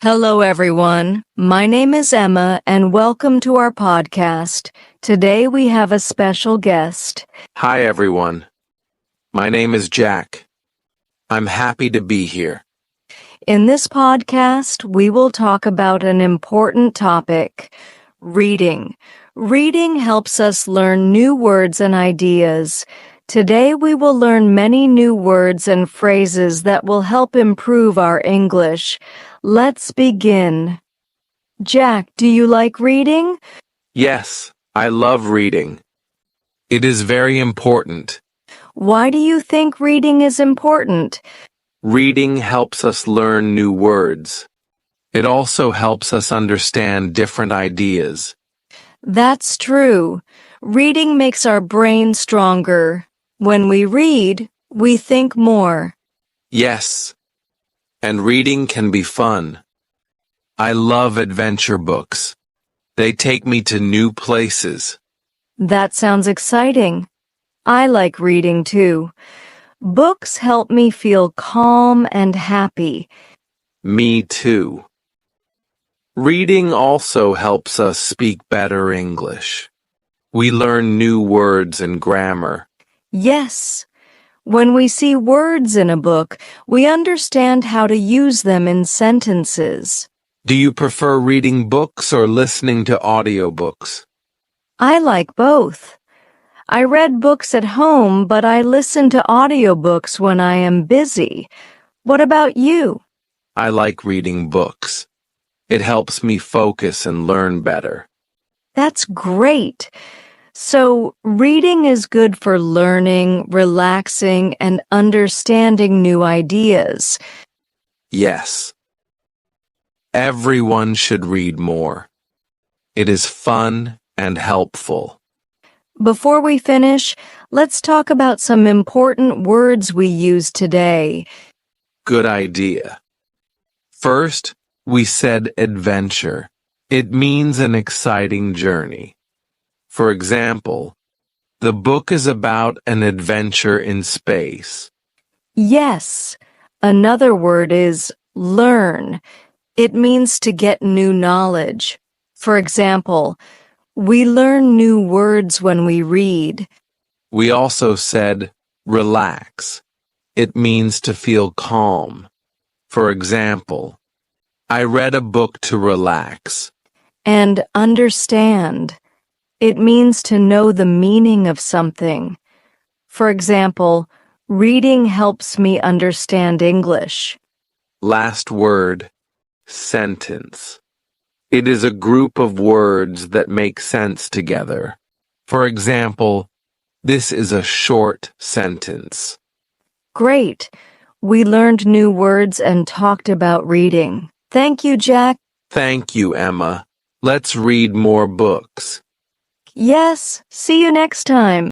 Hello, everyone. My name is Emma, and welcome to our podcast. Today we have a special guest. Hi, everyone. My name is Jack. I'm happy to be here. In this podcast, we will talk about an important topic, reading. Reading helps us learn new words and ideas. Today we will learn many new words and phrases that will help improve our English. Let's begin. Jack, do you like reading? Yes, I love reading. It is very important. Why do you think reading is important? Reading helps us learn new words. It also helps us understand different ideas. That's true. Reading makes our brain stronger. When we read, we think more. Yes, and reading can be fun. I love adventure books. They take me to new places. That sounds exciting. I like reading too. Books help me feel calm and happy. Me too. Reading also helps us speak better English. We learn new words and grammar. Yes. When we see words in a book, we understand how to use them in sentences. Do you prefer reading books or listening to audiobooks? I like both. I read books at home, but I listen to audiobooks when I am busy. What about you? I like reading books. It helps me focus and learn better. That's great. So, reading is good for learning, relaxing, and understanding new ideas. Yes. Everyone should read more. It is fun and helpful. Before we finish, let's talk about some important words we use today. Good idea. First, we said adventure. It means an exciting journey. For example, the book is about an adventure in space. Yes, another word is learn. It means to get new knowledge. For example, we learn new words when we read. We also said relax. It means to feel calm. For example, I read a book to relax. And understand. It means to know the meaning of something. For example, reading helps me understand English. Last word, sentence. It is a group of words that make sense together. For example, this is a short sentence. Great. We learned new words and talked about reading. Thank you, Jack. Thank you, Emma. Let's read more books. Yes, see you next time.